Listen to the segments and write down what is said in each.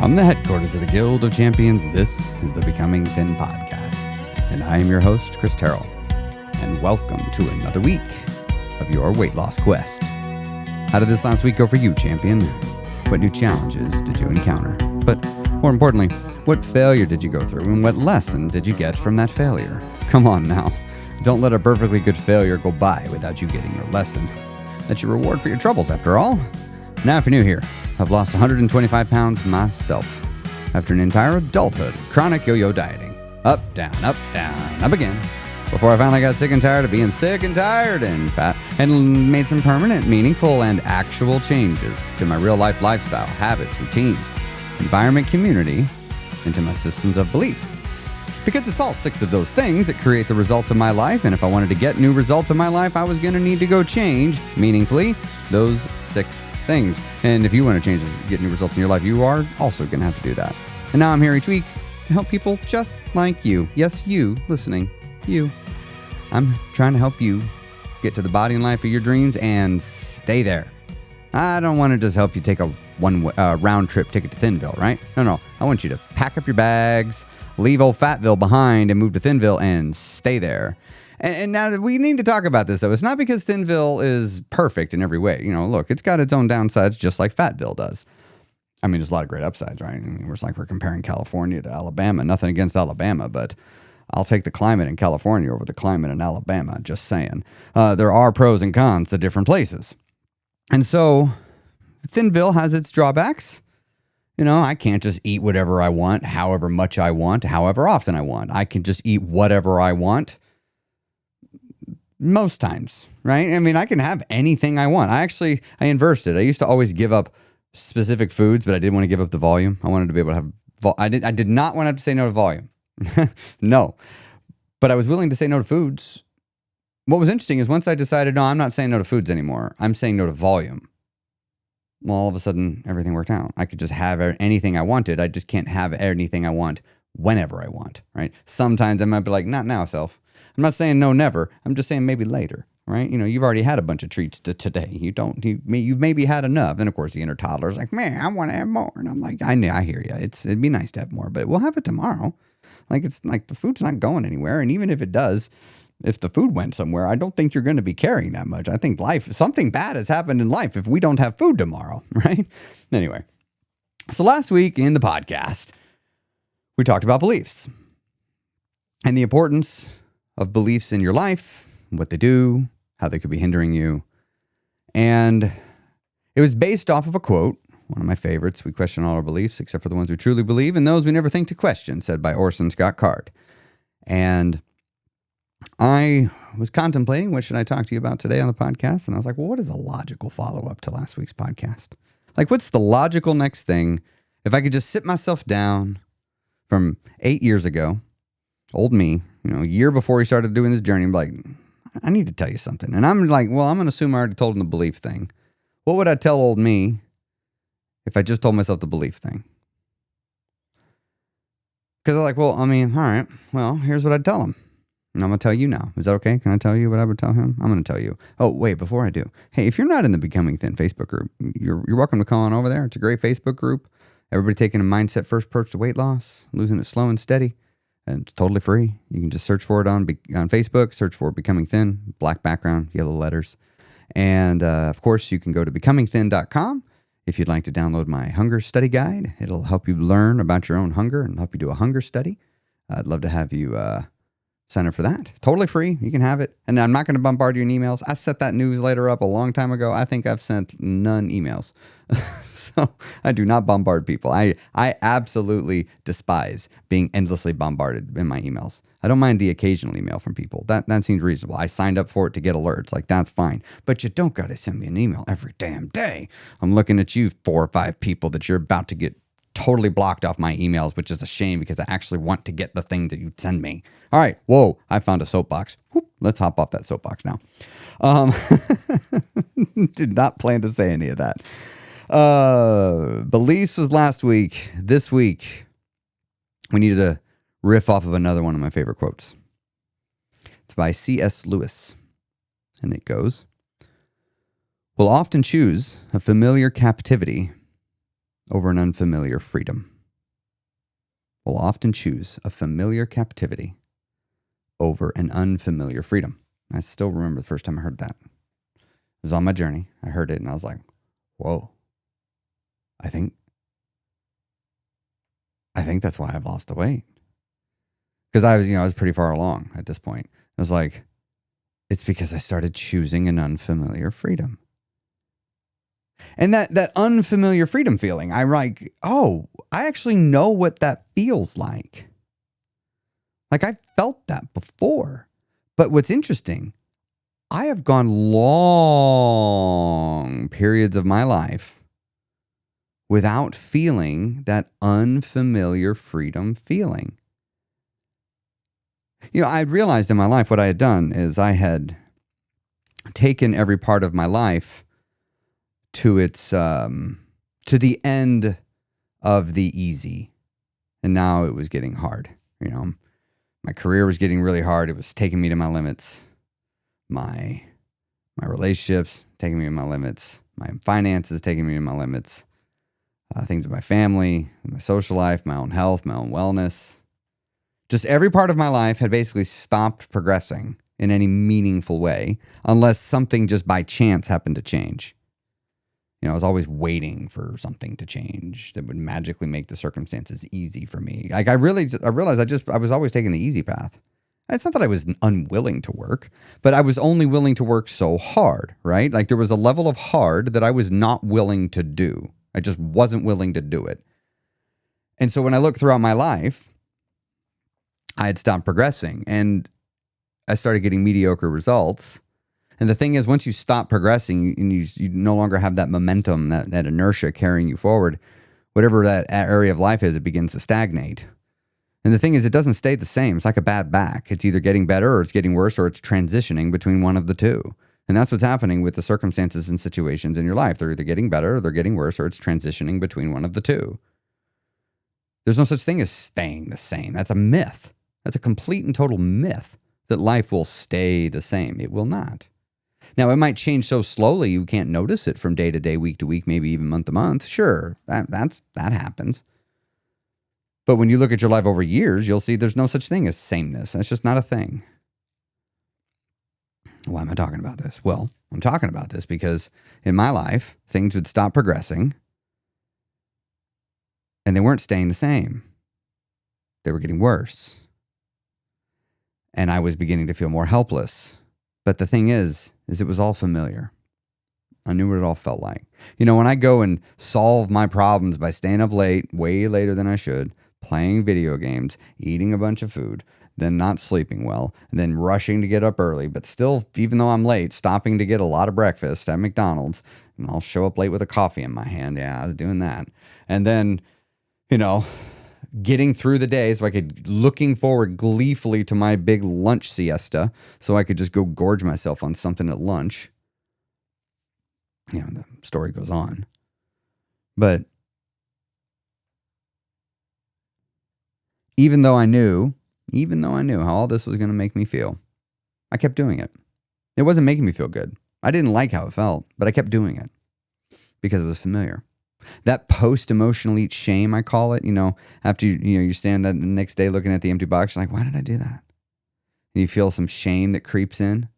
From the headquarters of the Guild of Champions, this is the Becoming Thin podcast. And I am your host, Chris Terrell. And welcome to another week of your weight loss quest. How did this last week go for you, champion? What new challenges did you encounter? But more importantly, what failure did you go through and what lesson did you get from that failure? Come on now. Don't let a perfectly good failure go by without you getting your lesson. That's your reward for your troubles, after all. Now, if you're new here, I've lost 125 pounds myself after an entire adulthood of chronic yo-yo dieting. Up, down, up again. Before I finally got sick and tired of being sick and tired and fat and made some permanent, meaningful, and actual changes to my real-life lifestyle, habits, routines, environment, community, and to my systems of belief. Because it's all 6 of those things that create the results of my life, and if I wanted to get new results in my life, I was going to need to go change, meaningfully, those 6 things. And if you want to change and get new results in your life, you are also going to have to do that. And now I'm here each week to help people just like you. Yes, you listening. You. I'm trying to help you get to the body and life of your dreams and stay there. I don't want to just help you take a round trip ticket to Thinville, right? No. I want you to pack up your bags, leave old Fatville behind and move to Thinville and stay there. And now we need to talk about this, though. It's not because Thinville is perfect in every way. You know, look, it's got its own downsides just like Fatville does. I mean, there's a lot of great upsides, right? I mean, it's like we're comparing California to Alabama. Nothing against Alabama, but I'll take the climate in California over the climate in Alabama, just saying. There are pros and cons to different places. And so Thinville has its drawbacks. You know, I can't just eat whatever I want, however much I want, however often I want. I can just eat whatever I want most times, right? I mean, I can have anything I want. I inversed it. I used to always give up specific foods, but I didn't want to give up the volume. I wanted to be able to have, I did not want to have to say no to volume. No, but I was willing to say no to foods. What was interesting is once I decided, no, I'm not saying no to foods anymore. I'm saying no to volume. Well, all of a sudden, everything worked out. I could just have anything I wanted. I just can't have anything I want whenever I want, right? Sometimes I might be like, not now, self. I'm not saying no, never. I'm just saying maybe later, right? You know, you've already had a bunch of treats today. You've maybe had enough. And of course, the inner toddler's like, man, I want to have more. And I'm like, I hear you. It'd be nice to have more, but we'll have it tomorrow. Like, it's like the food's not going anywhere. And even if it does, if the food went somewhere, I don't think you're going to be carrying that much. I think something bad has happened in life if we don't have food tomorrow, right? Anyway, so last week in the podcast, we talked about beliefs and the importance of beliefs in your life, what they do, how they could be hindering you. And it was based off of a quote, one of my favorites. We question all our beliefs except for the ones we truly believe and those we never think to question, said by Orson Scott Card. And I was contemplating, what should I talk to you about today on the podcast? And I was like, well, what is a logical follow-up to last week's podcast? Like, what's the logical next thing? If I could just sit myself down from 8 years ago, old me, a year before he started doing this journey, I'm like, I need to tell you something. And I'm like, well, I'm going to assume I already told him the belief thing. What would I tell old me if I just told myself the belief thing? Because I'm like, well, I mean, all right, well, here's what I'd tell him. And I'm going to tell you now. Is that okay? Can I tell you what I would tell him? I'm going to tell you. Oh, wait, before I do. Hey, if you're not in the Becoming Thin Facebook group, you're welcome to come on over there. It's a great Facebook group. Everybody taking a mindset first approach to weight loss, losing it slow and steady. And it's totally free. You can just search for it on Facebook, search for Becoming Thin, black background, yellow letters. And of course, you can go to becomingthin.com if you'd like to download my hunger study guide. It'll help you learn about your own hunger and help you do a hunger study. I'd love to have you sign up for that. Totally free. You can have it. And I'm not going to bombard you in emails. I set that newsletter up a long time ago. I think I've sent none emails. So I do not bombard people. I absolutely despise being endlessly bombarded in my emails. I don't mind the occasional email from people. That seems reasonable. I signed up for it to get alerts. Like, that's fine. But you don't got to send me an email every damn day. I'm looking at you 4 or 5 people that you're about to get totally blocked off my emails, which is a shame because I actually want to get the thing that you send me. All right. Whoa, I found a soapbox. Whoop, let's hop off that soapbox now. Did not plan to say any of that. Beliefs was last week. This week, we needed to riff off of another one of my favorite quotes. It's by C.S. Lewis. And it goes, "We'll often choose a familiar captivity over an unfamiliar freedom. We'll often choose a familiar captivity over an unfamiliar freedom. I still remember the first time I heard that. It was on my journey. I heard it and I was like, whoa, I think that's why I've lost the weight. Because I was pretty far along at this point. I was like, it's because I started choosing an unfamiliar freedom. And that unfamiliar freedom feeling, I'm like, oh, I actually know what that feels like. Like I felt that before. But what's interesting, I have gone long periods of my life without feeling that unfamiliar freedom feeling. I realized in my life what I had done is I had taken every part of my life to its to the end of the easy, and now it was getting hard. My career was getting really hard. It was taking me to my limits. My relationships taking me to my limits. My finances taking me to my limits. Things with my family, my social life, my own health, my own wellness. Just every part of my life had basically stopped progressing in any meaningful way, unless something just by chance happened to change. I was always waiting for something to change that would magically make the circumstances easy for me. Like I realized I was always taking the easy path. It's not that I was unwilling to work, but I was only willing to work so hard, right? Like there was a level of hard that I was not willing to do. I just wasn't willing to do it. And so when I look throughout my life, I had stopped progressing and I started getting mediocre results. And the thing is, once you stop progressing and you no longer have that momentum, that inertia carrying you forward, whatever that area of life is, it begins to stagnate. And the thing is, it doesn't stay the same. It's like a bad back. It's either getting better or it's getting worse or it's transitioning between one of the two. And that's what's happening with the circumstances and situations in your life. They're either getting better or they're getting worse or it's transitioning between one of the two. There's no such thing as staying the same. That's a myth. That's a complete and total myth that life will stay the same. It will not. Now, it might change so slowly you can't notice it from day to day, week to week, maybe even month to month. Sure, that happens. But when you look at your life over years, you'll see there's no such thing as sameness. That's just not a thing. Why am I talking about this? Well, I'm talking about this because in my life, things would stop progressing and they weren't staying the same. They were getting worse. And I was beginning to feel more helpless. But the thing is it was all familiar. I knew what it all felt like. When I go and solve my problems by staying up late, way later than I should, playing video games, eating a bunch of food, then not sleeping well, and then rushing to get up early, but still, even though I'm late, stopping to get a lot of breakfast at McDonald's, and I'll show up late with a coffee in my hand. Yeah, I was doing that. And then, getting through the day so I could, looking forward gleefully to my big lunch siesta so I could just go gorge myself on something at lunch. The story goes on. But even though I knew how all this was going to make me feel, I kept doing it. It wasn't making me feel good. I didn't like how it felt, but I kept doing it because it was familiar. That post-emotional eat shame, I call it, after you stand there the next day looking at the empty box, you're like, why did I do that? And you feel some shame that creeps in.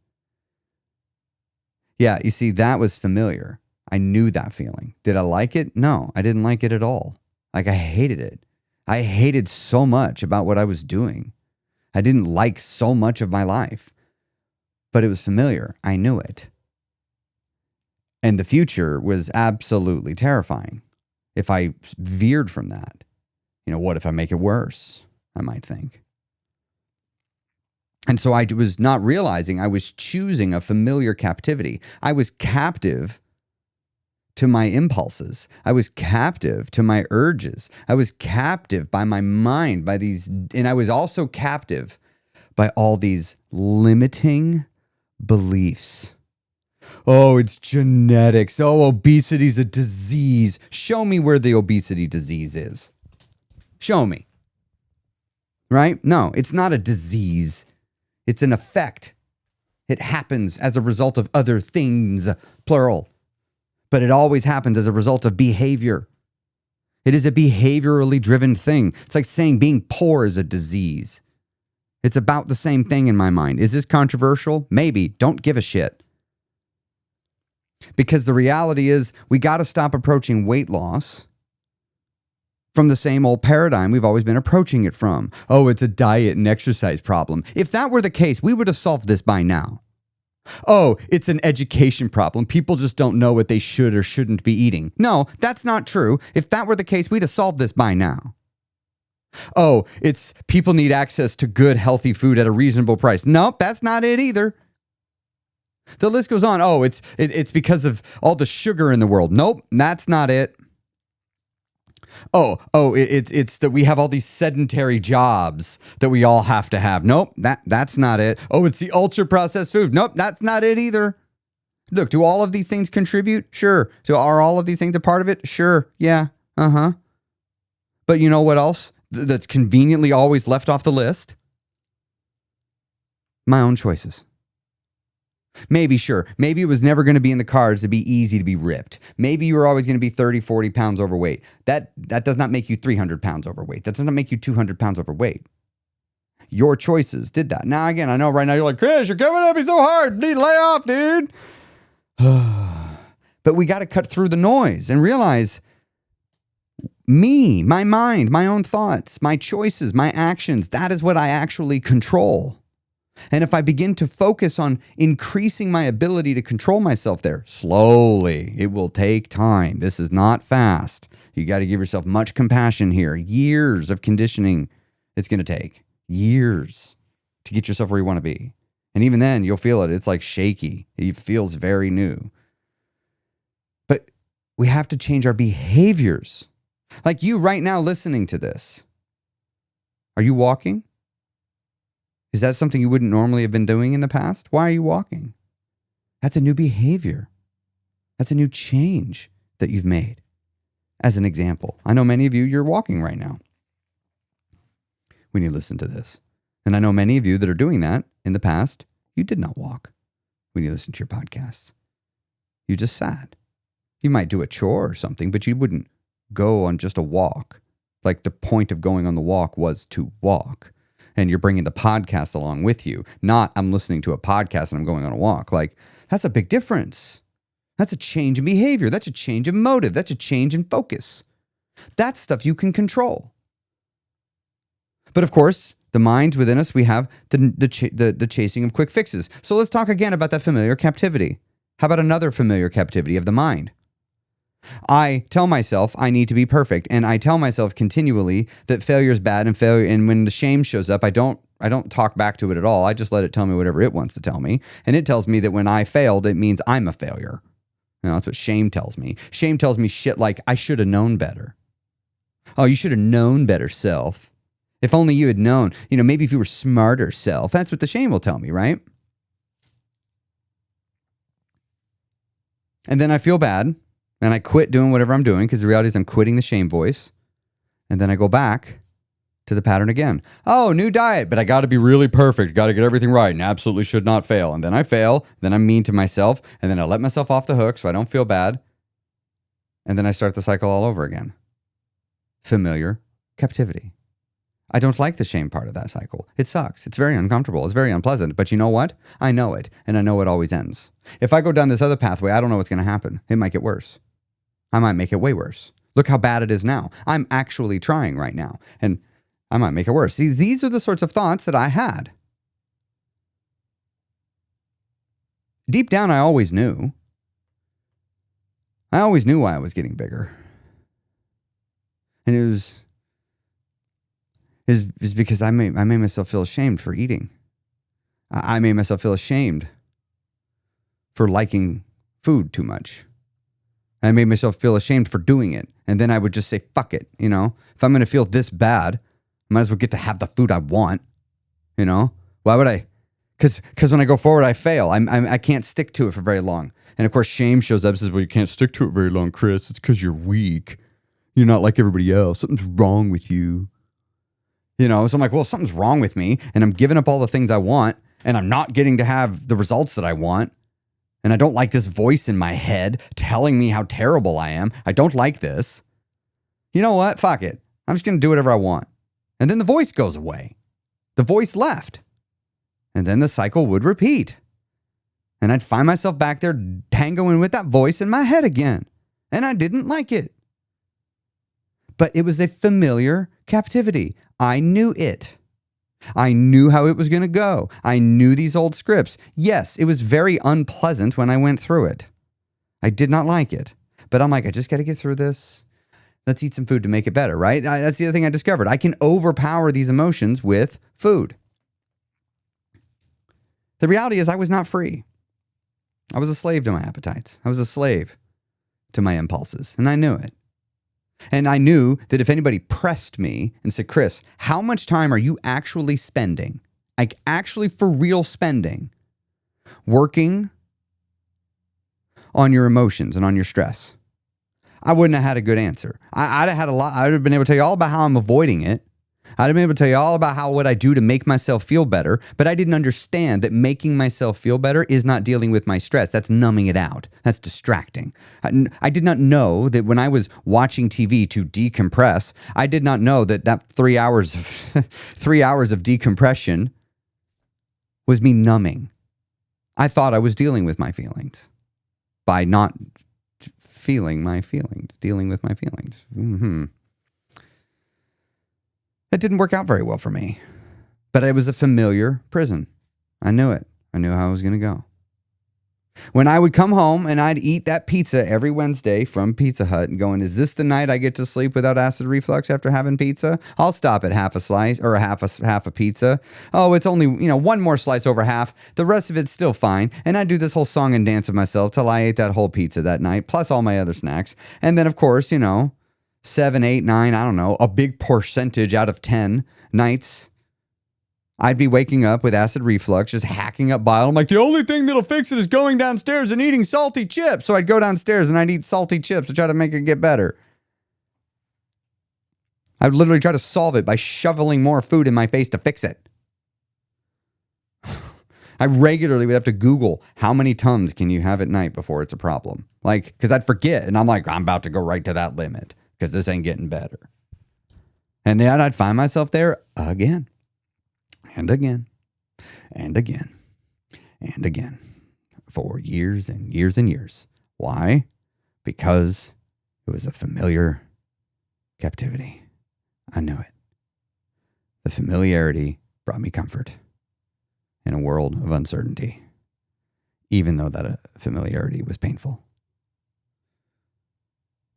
Yeah, you see, that was familiar. I knew that feeling. Did I like it? No, I didn't like it at all. Like I hated it. I hated so much about what I was doing. I didn't like so much of my life, but it was familiar. I knew it. And the future was absolutely terrifying. If I veered from that, what if I make it worse? I might think. And so I was not realizing I was choosing a familiar captivity. I was captive to my impulses. I was captive to my urges. I was captive by my mind, and I was also captive by all these limiting beliefs. Oh, it's genetics. Oh, obesity's a disease. Show me where the obesity disease is. Show me. Right? No, it's not a disease. It's an effect. It happens as a result of other things, plural. But it always happens as a result of behavior. It is a behaviorally driven thing. It's like saying being poor is a disease. It's about the same thing in my mind. Is this controversial? Maybe. Don't give a shit. Because the reality is we got to stop approaching weight loss from the same old paradigm we've always been approaching it from. Oh, it's a diet and exercise problem. If that were the case, we would have solved this by now. Oh, it's an education problem. People just don't know what they should or shouldn't be eating. No, that's not true. If that were the case, we'd have solved this by now. Oh, it's people need access to good, healthy food at a reasonable price. Nope, that's not it either. The list goes on. Oh, it's because of all the sugar in the world. Nope, that's not it. It's that we have all these sedentary jobs that we all have to have. Nope, that's not it. Oh, it's the ultra processed food. Nope, that's not it either. Look, do all of these things contribute? Sure. Are all of these things a part of it? Sure. Yeah. But you know what else that's conveniently always left off the list? My own choices. Maybe, sure. Maybe it was never going to be in the cards to be easy to be ripped. Maybe you were always going to be 30, 40 pounds overweight. That does not make you 300 pounds overweight. That does not make you 200 pounds overweight. Your choices did that. Now, again, I know right now you're like, Chris, you're coming at me so hard. Need to lay off, dude. But we got to cut through the noise and realize me, my mind, my own thoughts, my choices, my actions, that is what I actually control. And if I begin to focus on increasing my ability to control myself there, slowly, it will take time. This is not fast. You got to give yourself much compassion here. Years of conditioning it's going to take. Years to get yourself where you want to be. And even then, you'll feel it. It's like shaky. It feels very new. But we have to change our behaviors. Like you right now listening to this. Are you walking? Is that something you wouldn't normally have been doing in the past? Why are you walking? That's a new behavior. That's a new change that you've made. As an example, I know many of you, you're walking right now when you listen to this. And I know many of you that are doing that in the past, you did not walk when you listen to your podcasts. You just sat. You might do a chore or something, but you wouldn't go on just a walk. Like the point of going on the walk was to walk. And you're bringing the podcast along with you. Not I'm listening to a podcast and I'm going on a walk. Like, that's a big difference. That's a change in behavior. That's a change in motive. That's a change in focus. That's stuff you can control. But of course, the minds within us, we have the chasing of quick fixes. So let's talk again about that familiar captivity. How about another familiar captivity of the mind? I tell myself I need to be perfect, and I tell myself continually that failure is bad, and when the shame shows up, I don't talk back to it at all. I just let it tell me whatever it wants to tell me, and it tells me that when I failed, it means I'm a failure. You know, that's what shame tells me. Shame tells me shit like I should have known better. Oh, you should have known better, self. If only you had known. You know, maybe if you were smarter, self. That's what the shame will tell me, right? And then I feel bad. And I quit doing whatever I'm doing because the reality is I'm quitting the shame voice. And then I go back to the pattern again. Oh, new diet, but I got to be really perfect. Got to get everything right and absolutely should not fail. And then I fail. Then I'm mean to myself. And then I let myself off the hook so I don't feel bad. And then I start the cycle all over again. Familiar captivity. I don't like the shame part of that cycle. It sucks. It's very uncomfortable. It's very unpleasant. But you know what? I know it. And I know it always ends. If I go down this other pathway, I don't know what's going to happen. It might get worse. I might make it way worse. Look how bad it is now. I'm actually trying right now. And I might make it worse. See, these are the sorts of thoughts that I had. Deep down, I always knew. I always knew why I was getting bigger. And it was because I made myself feel ashamed for eating. I made myself feel ashamed for liking food too much. I made myself feel ashamed for doing it. And then I would just say, fuck it. You know, if I'm going to feel this bad, I might as well get to have the food I want. You know, why would I? Because when I go forward, I fail. I can't stick to it for very long. And of course, shame shows up and says, well, you can't stick to it very long, Chris. It's because you're weak. You're not like everybody else. Something's wrong with you. You know, so I'm like, well, something's wrong with me. And I'm giving up all the things I want. And I'm not getting to have the results that I want. And I don't like this voice in my head telling me how terrible I am. I don't like this. You know what? Fuck it. I'm just going to do whatever I want. And then the voice goes away. The voice left. And then the cycle would repeat. And I'd find myself back there tangoing with that voice in my head again. And I didn't like it. But it was a familiar captivity. I knew it. I knew how it was going to go. I knew these old scripts. Yes, it was very unpleasant when I went through it. I did not like it. But I'm like, I just got to get through this. Let's eat some food to make it better, right? That's the other thing I discovered. I can overpower these emotions with food. The reality is I was not free. I was a slave to my appetites. I was a slave to my impulses, and I knew it. And I knew that if anybody pressed me and said, Chris, how much time are you actually spending, like actually for real spending, working on your emotions and on your stress? I wouldn't have had a good answer. I'd have had a lot. I'd have been able to tell you all about how I'm avoiding it. I'd have been able to tell you all about what I do to make myself feel better, but I didn't understand that making myself feel better is not dealing with my stress. That's numbing it out. That's distracting. I did not know that when I was watching TV to decompress, I did not know that 3 hours of 3 hours of decompression was me numbing. I thought I was dealing with my feelings by not feeling my feelings, dealing with my feelings. That didn't work out very well for me, but it was a familiar prison. I knew it. I knew how I was going to go. When I would come home and I'd eat that pizza every Wednesday from Pizza Hut and going, is this the night I get to sleep without acid reflux after having pizza? I'll stop at half a slice or half a pizza. Oh, it's only, one more slice over half. The rest of it's still fine. And I'd do this whole song and dance of myself till I ate that whole pizza that night, plus all my other snacks. And then, of course, 7, 8, 9, I don't know, a big percentage out of 10 nights, I'd be waking up with acid reflux, just hacking up bile. I'm like, the only thing that'll fix it is going downstairs and eating salty chips. So I'd go downstairs and I'd eat salty chips to try to make it get better. I'd literally try to solve it by shoveling more food in my face to fix it. I regularly would have to Google how many Tums can you have at night before it's a problem. Because I'd forget. And I'm like, I'm about to go right to that limit because this ain't getting better. And then I'd find myself there again. And again, and again, and again, for years and years and years. Why? Because it was a familiar captivity. I knew it. The familiarity brought me comfort in a world of uncertainty, even though that familiarity was painful.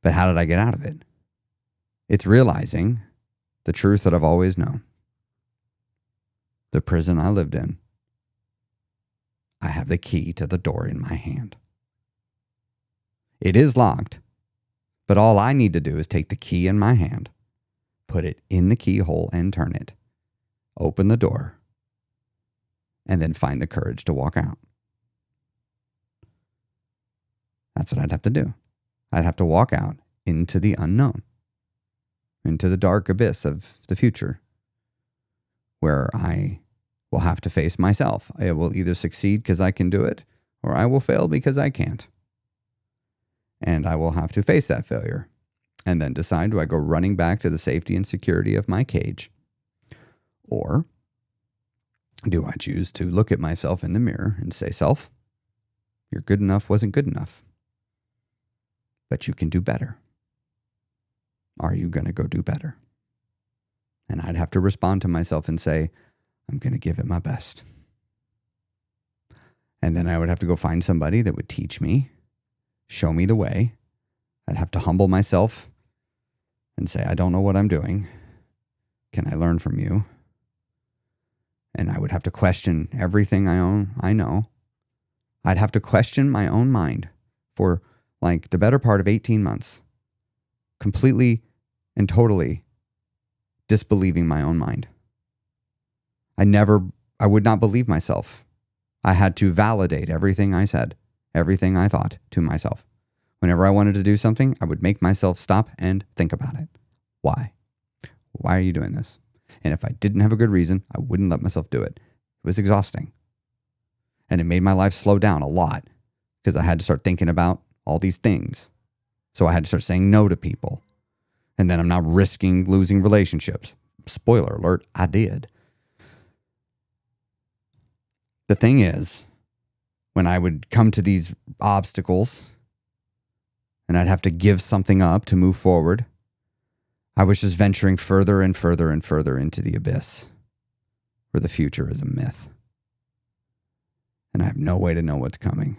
But how did I get out of it? It's realizing the truth that I've always known. The prison I lived in, I have the key to the door in my hand. It is locked, but all I need to do is take the key in my hand, put it in the keyhole and turn it, open the door, and then find the courage to walk out. That's what I'd have to do. I'd have to walk out into the unknown, into the dark abyss of the future, where I will have to face myself. I will either succeed because I can do it, or I will fail because I can't. And I will have to face that failure and then decide, do I go running back to the safety and security of my cage? Or do I choose to look at myself in the mirror and say, self, your good enough wasn't good enough, but you can do better. Are you going to go do better? And I'd have to respond to myself and say, I'm going to give it my best. And then I would have to go find somebody that would teach me, show me the way. I'd have to humble myself and say, I don't know what I'm doing. Can I learn from you? And I would have to question everything I know. I'd have to question my own mind for the better part of 18 months, completely and totally disbelieving my own mind. I would not believe myself. I had to validate everything I said, everything I thought to myself. Whenever I wanted to do something, I would make myself stop and think about it. Why? Why are you doing this? And if I didn't have a good reason, I wouldn't let myself do it. It was exhausting. And it made my life slow down a lot because I had to start thinking about all these things. So I had to start saying no to people. And then I'm not risking losing relationships. Spoiler alert, I did. The thing is, when I would come to these obstacles and I'd have to give something up to move forward, I was just venturing further and further and further into the abyss where the future is a myth. And I have no way to know what's coming.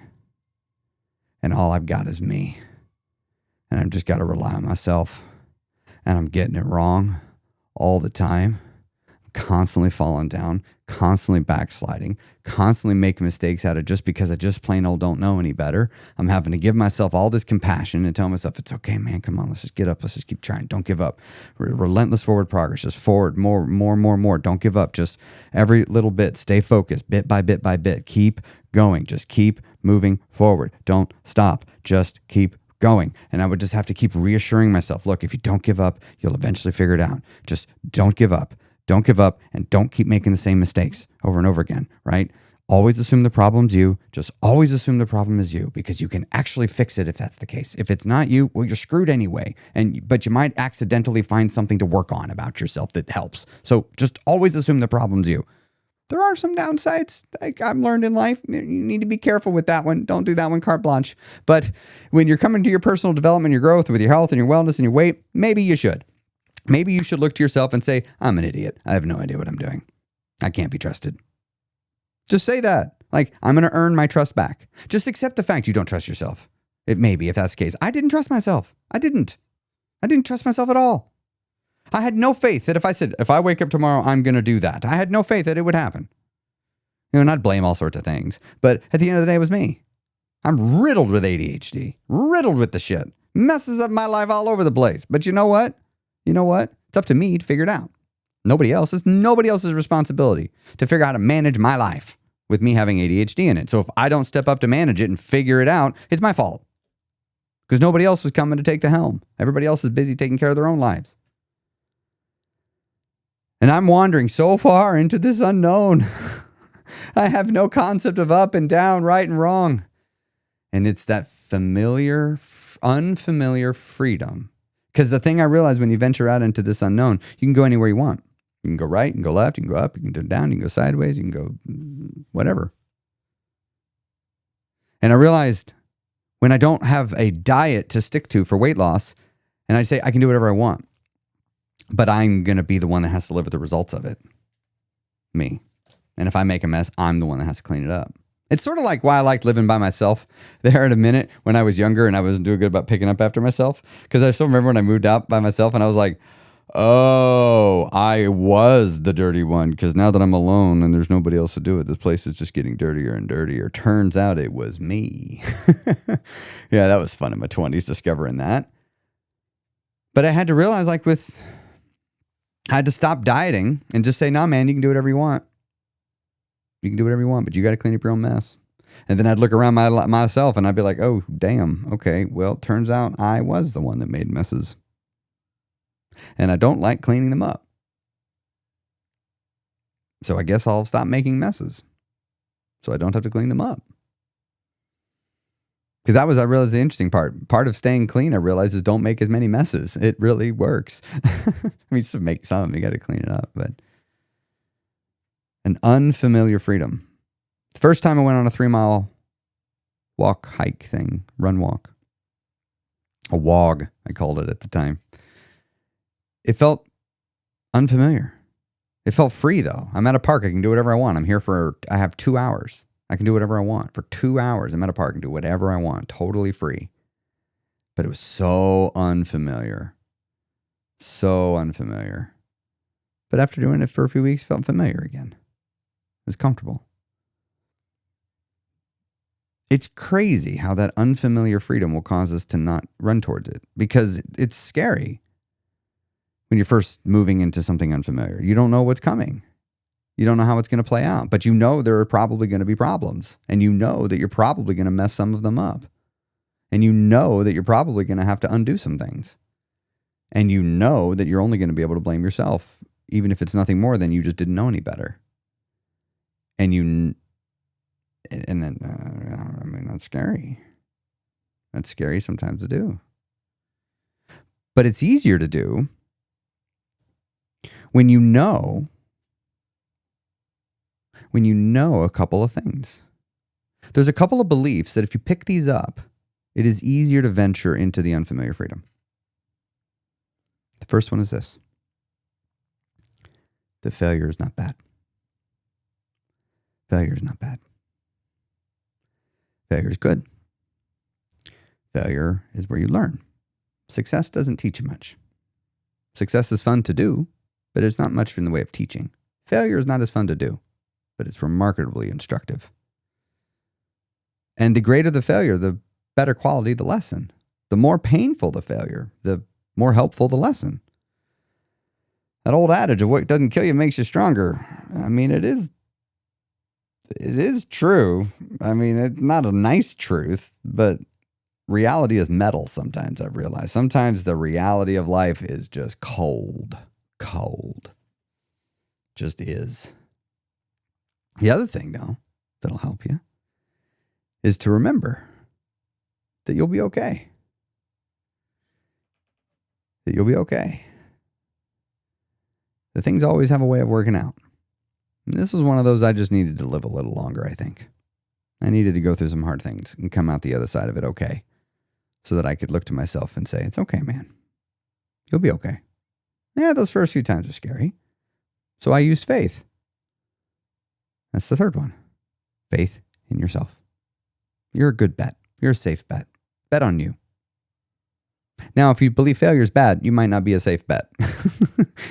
And all I've got is me. And I've just got to rely on myself. And I'm getting it wrong all the time. Constantly falling down, constantly backsliding, constantly making mistakes out of just because I just plain old don't know any better. I'm having to give myself all this compassion and tell myself, it's okay, man, come on, let's just get up, let's just keep trying, don't give up. Relentless forward progress, just forward, more, don't give up, just every little bit, stay focused, bit by bit, keep going, just keep moving forward, don't stop, just keep going. And I would just have to keep reassuring myself, look, if you don't give up, you'll eventually figure it out. Just don't give up. Don't give up and don't keep making the same mistakes over and over again, right? Always assume the problem's you. Just always assume the problem is you because you can actually fix it if that's the case. If it's not you, well, you're screwed anyway. But you might accidentally find something to work on about yourself that helps. So just always assume the problem's you. There are some downsides, like I've learned in life. You need to be careful with that one. Don't do that one carte blanche. But when you're coming to your personal development, your growth with your health and your wellness and your weight, maybe you should. Maybe you should look to yourself and say, I'm an idiot. I have no idea what I'm doing. I can't be trusted. Just say that. Like, I'm going to earn my trust back. Just accept the fact you don't trust yourself. It may be, if that's the case. I didn't trust myself. I didn't trust myself at all. I had no faith that if I wake up tomorrow, I'm going to do that. I had no faith that it would happen. And I'd blame all sorts of things. But at the end of the day, it was me. I'm riddled with ADHD. Riddled with the shit. Messes up my life all over the place. But you know what? It's up to me to figure it out. Nobody else. It's nobody else's responsibility to figure out how to manage my life with me having ADHD in it. So if I don't step up to manage it and figure it out, it's my fault. Because nobody else was coming to take the helm. Everybody else is busy taking care of their own lives. And I'm wandering so far into this unknown. I have no concept of up and down, right and wrong. And it's that unfamiliar freedom. Because the thing I realized when you venture out into this unknown, you can go anywhere you want. You can go right, you can go left, you can go up, you can go down, you can go sideways, you can go whatever. And I realized when I don't have a diet to stick to for weight loss, and I say I can do whatever I want, but I'm going to be the one that has to live with the results of it. Me. And if I make a mess, I'm the one that has to clean it up. It's sort of like why I liked living by myself there in a minute when I was younger and I wasn't doing good about picking up after myself. Because I still remember when I moved out by myself and I was like, oh, I was the dirty one. Because now that I'm alone and there's nobody else to do it, this place is just getting dirtier and dirtier. Turns out it was me. Yeah, that was fun in my 20s discovering that. But I had to realize I had to stop dieting and just say, nah, man, you can do whatever you want. You can do whatever you want, but you got to clean up your own mess. And then I'd look around myself and I'd be like, oh, damn. Okay, well, turns out I was the one that made messes. And I don't like cleaning them up. So I guess I'll stop making messes so I don't have to clean them up. Because I realized the interesting part. Part of staying clean, I realized, is don't make as many messes. It really works. I mean, to make some, you got to clean it up, but an unfamiliar freedom. The first time I went on a 3-mile walk, hike thing, run walk. A wog, I called it at the time. It felt unfamiliar. It felt free though. I'm at a park. I can do whatever I want. I have 2 hours. I can do whatever I want. For 2 hours, I'm at a park and do whatever I want. Totally free. But it was so unfamiliar. So unfamiliar. But after doing it for a few weeks, it felt familiar again. It was comfortable. It's crazy how that unfamiliar freedom will cause us to not run towards it because it's scary when you're first moving into something unfamiliar. You don't know what's coming. You don't know how it's going to play out, but you know there are probably going to be problems, and you know that you're probably going to mess some of them up, and you know that you're probably going to have to undo some things, and you know that you're only going to be able to blame yourself, even if it's nothing more than you just didn't know any better. And then, I mean, that's scary. That's scary sometimes to do. But it's easier to do when you know a couple of things. There's a couple of beliefs that if you pick these up, it is easier to venture into the unfamiliar freedom. The first one is this: that failure is not bad. Failure is not bad. Failure is good. Failure is where you learn. Success doesn't teach you much. Success is fun to do, but it's not much in the way of teaching. Failure is not as fun to do, but it's remarkably instructive. And the greater the failure, the better quality the lesson. The more painful the failure, the more helpful the lesson. That old adage of what doesn't kill you makes you stronger. I mean, it is true. I mean, it's not a nice truth, but reality is metal sometimes, I've realized. Sometimes the reality of life is just cold. Just is. The other thing, though, that'll help you is to remember that you'll be okay. That you'll be okay. The things always have a way of working out. And this was one of those I just needed to live a little longer, I think. I needed to go through some hard things and come out the other side of it okay, so that I could look to myself and say, it's okay, man. You'll be okay. Yeah, those first few times are scary. So I used faith. That's the third one. Faith in yourself. You're a good bet. You're a safe bet. Bet on you. Now, if you believe failure is bad, you might not be a safe bet.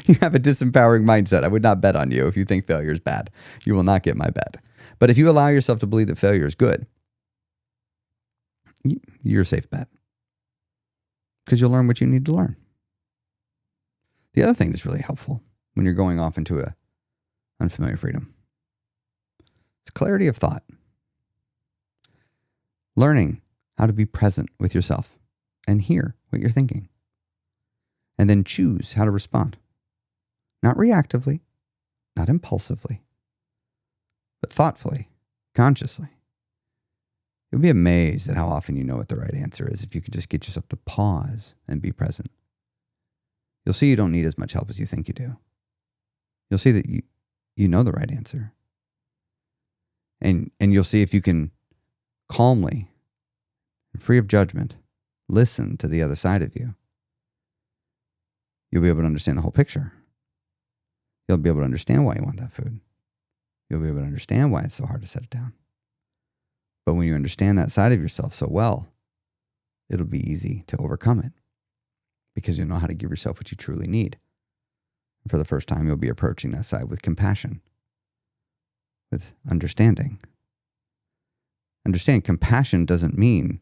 You have a disempowering mindset. I would not bet on you if you think failure is bad. You will not get my bet. But if you allow yourself to believe that failure is good, you're a safe bet. Because you'll learn what you need to learn. The other thing that's really helpful when you're going off into a unfamiliar freedom is clarity of thought. Learning how to be present with yourself and hear what you're thinking. And then choose how to respond. Not reactively, not impulsively, but thoughtfully, consciously. You'll be amazed at how often you know what the right answer is if you can just get yourself to pause and be present. You'll see you don't need as much help as you think you do. You'll see that you know the right answer. And you'll see if you can calmly, free of judgment, listen to the other side of you. You'll be able to understand the whole picture. You'll be able to understand why you want that food. You'll be able to understand why it's so hard to set it down. But when you understand that side of yourself so well, it'll be easy to overcome it because you'll know how to give yourself what you truly need. And for the first time, you'll be approaching that side with compassion, with understanding. Understand, compassion doesn't mean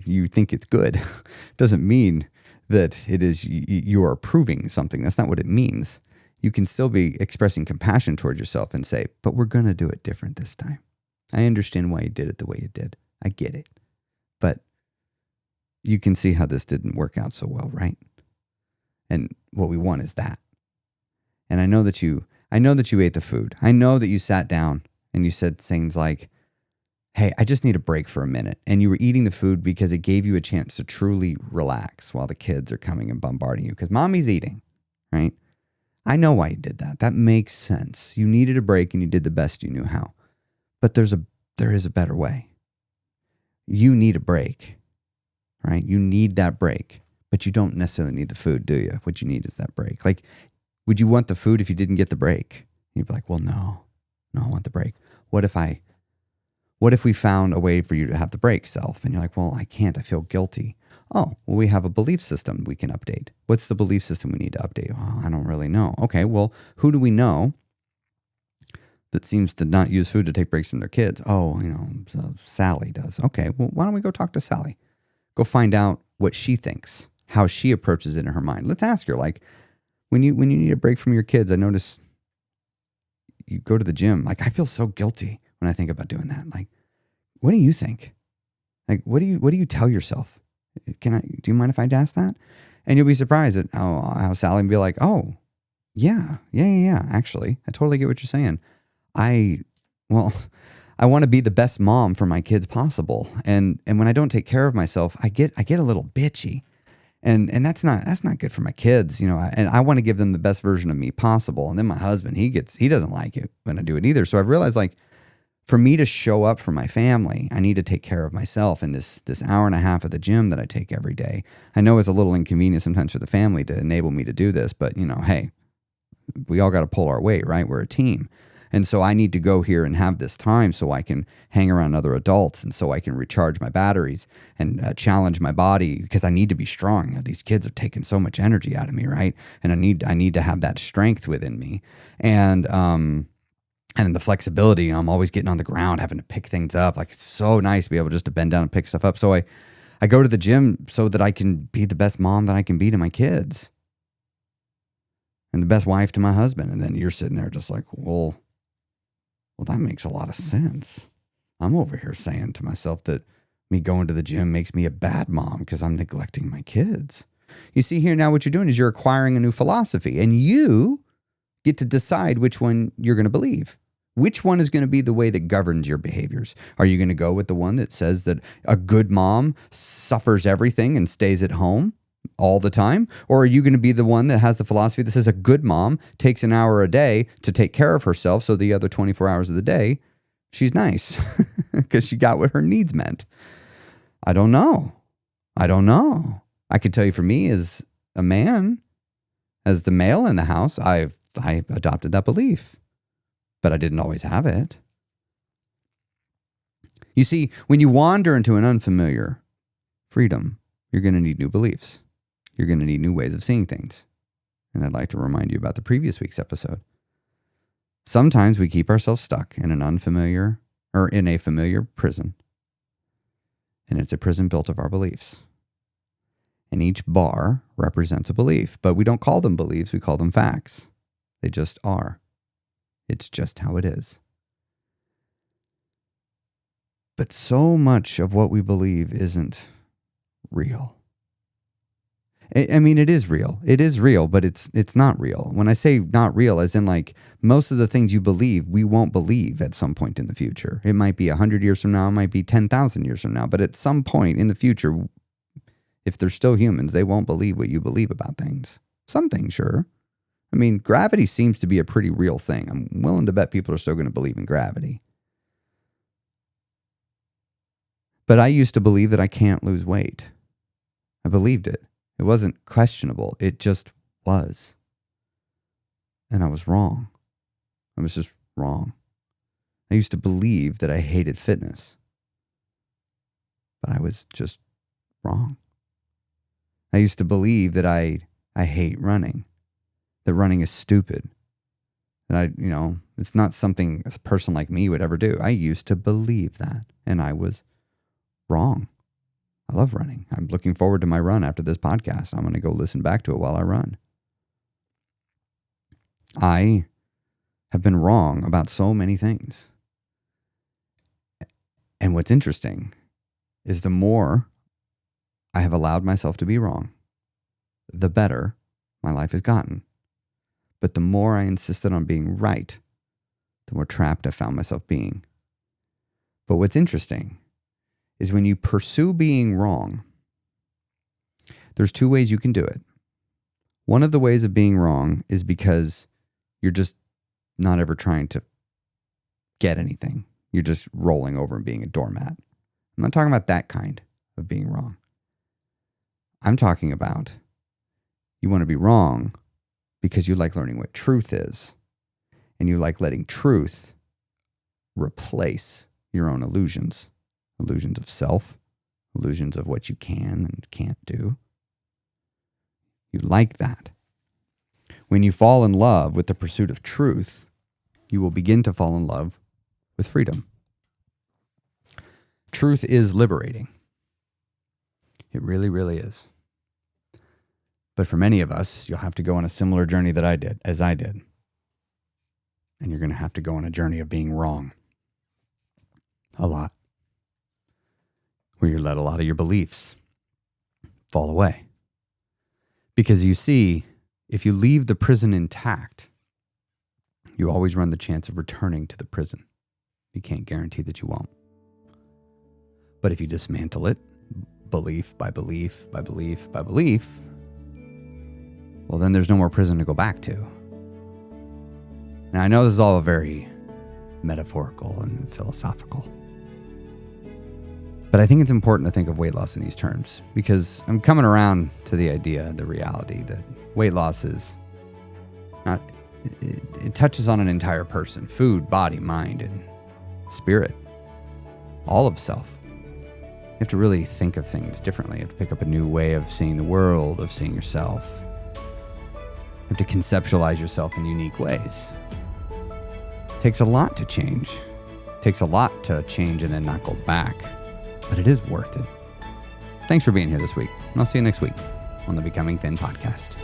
you think it's good. Doesn't mean that it is you are approving something. That's not what it means. You can still be expressing compassion towards yourself and say, but we're going to do it different this time. I understand why you did it the way you did. I get it. But you can see how this didn't work out so well, right? And what we want is that. And I know that you ate the food. I know that you sat down and you said things like, hey, I just need a break for a minute. And you were eating the food because it gave you a chance to truly relax while the kids are coming and bombarding you because mommy's eating, right? I know why you did that. That makes sense. You needed a break and you did the best you knew how. But there is a better way. You need a break, right? You need that break, but you don't necessarily need the food, do you? What you need is that break. Like, would you want the food if you didn't get the break? You'd be like, well, no, I want the break. What if we found a way for you to have the break, self? And you're like, well, I can't. I feel guilty. Oh, well, we have a belief system we can update. What's the belief system we need to update? Oh, I don't really know. Okay, well, who do we know that seems to not use food to take breaks from their kids? Oh, so Sally does. Okay, well, why don't we go talk to Sally? Go find out what she thinks, how she approaches it in her mind. Let's ask her, like, when you need a break from your kids, I notice you go to the gym. Like, I feel so guilty when I think about doing that. Like, what do you think? Like, what do you tell yourself? Do you mind if I ask that? And you'll be surprised at how Sally will be like, oh, yeah. Actually, I totally get what you're saying. I I want to be the best mom for my kids possible. And when I don't take care of myself, I get a little bitchy. And that's not good for my kids, and I want to give them the best version of me possible. And then my husband, he doesn't like it when I do it either. So I've realized, like, for me to show up for my family, I need to take care of myself. And this hour and a half at the gym that I take every day, I know it's a little inconvenient sometimes for the family to enable me to do this, but hey, we all got to pull our weight, right? We're a team. And so I need to go here and have this time so I can hang around other adults, and so I can recharge my batteries and challenge my body, because I need to be strong. These kids are taking so much energy out of me, right? And I need to have that strength within me. And the flexibility. I'm always getting on the ground, having to pick things up. Like, it's so nice to be able just to bend down and pick stuff up. So I go to the gym so that I can be the best mom that I can be to my kids, and the best wife to my husband. And then you're sitting there just like, well, that makes a lot of sense. I'm over here saying to myself that me going to the gym makes me a bad mom because I'm neglecting my kids. You see here, now what you're doing is you're acquiring a new philosophy, and you get to decide which one you're going to believe. Which one is going to be the way that governs your behaviors? Are you going to go with the one that says that a good mom suffers everything and stays at home all the time? Or are you going to be the one that has the philosophy that says a good mom takes an hour a day to take care of herself, so the other 24 hours of the day, she's nice because she got what her needs meant? I don't know. I could tell you, for me as a man, as the male in the house, I adopted that belief, but I didn't always have it. You see, when you wander into an unfamiliar freedom, you're going to need new beliefs. You're going to need new ways of seeing things. And I'd like to remind you about the previous week's episode. Sometimes we keep ourselves stuck in a familiar prison. And it's a prison built of our beliefs. And each bar represents a belief, but we don't call them beliefs, we call them facts. They just are. It's just how it is. But so much of what we believe isn't real. I mean, it is real. It is real, but it's not real. When I say not real, as in, like, most of the things you believe, we won't believe at some point in the future. It might be 100 years from now, it might be 10,000 years from now, but at some point in the future, if they're still humans, they won't believe what you believe about things. Some things, sure. I mean, gravity seems to be a pretty real thing. I'm willing to bet people are still going to believe in gravity. But I used to believe that I can't lose weight. I believed it. It wasn't questionable. It just was. And I was wrong. I was just wrong. I used to believe that I hated fitness. But I was just wrong. I used to believe that I hate running. That running is stupid. That it's not something a person like me would ever do. I used to believe that. And I was wrong. I love running. I'm looking forward to my run after this podcast. I'm going to go listen back to it while I run. I have been wrong about so many things. And what's interesting is the more I have allowed myself to be wrong, the better my life has gotten. But the more I insisted on being right, the more trapped I found myself being. But what's interesting is when you pursue being wrong, there's two ways you can do it. One of the ways of being wrong is because you're just not ever trying to get anything. You're just rolling over and being a doormat. I'm not talking about that kind of being wrong. I'm talking about you want to be wrong because you like learning what truth is, and you like letting truth replace your own illusions. Illusions of self, illusions of what you can and can't do. You like that. When you fall in love with the pursuit of truth, you will begin to fall in love with freedom. Truth is liberating. It really, really is. But for many of us, you'll have to go on a similar journey as I did. And you're going to have to go on a journey of being wrong. A lot. Where you let a lot of your beliefs fall away. Because you see, if you leave the prison intact, you always run the chance of returning to the prison. You can't guarantee that you won't. But if you dismantle it, belief by belief by belief by belief, well, then there's no more prison to go back to. Now, I know this is all very metaphorical and philosophical, but I think it's important to think of weight loss in these terms because I'm coming around to the idea, the reality that weight loss is not, it touches on an entire person, food, body, mind, and spirit, all of self. You have to really think of things differently. You have to pick up a new way of seeing the world, of seeing yourself. You have to conceptualize yourself in unique ways. It takes a lot to change. It takes a lot to change and then not go back, but it is worth it. Thanks for being here this week, and I'll see you next week on the Becoming Thin podcast.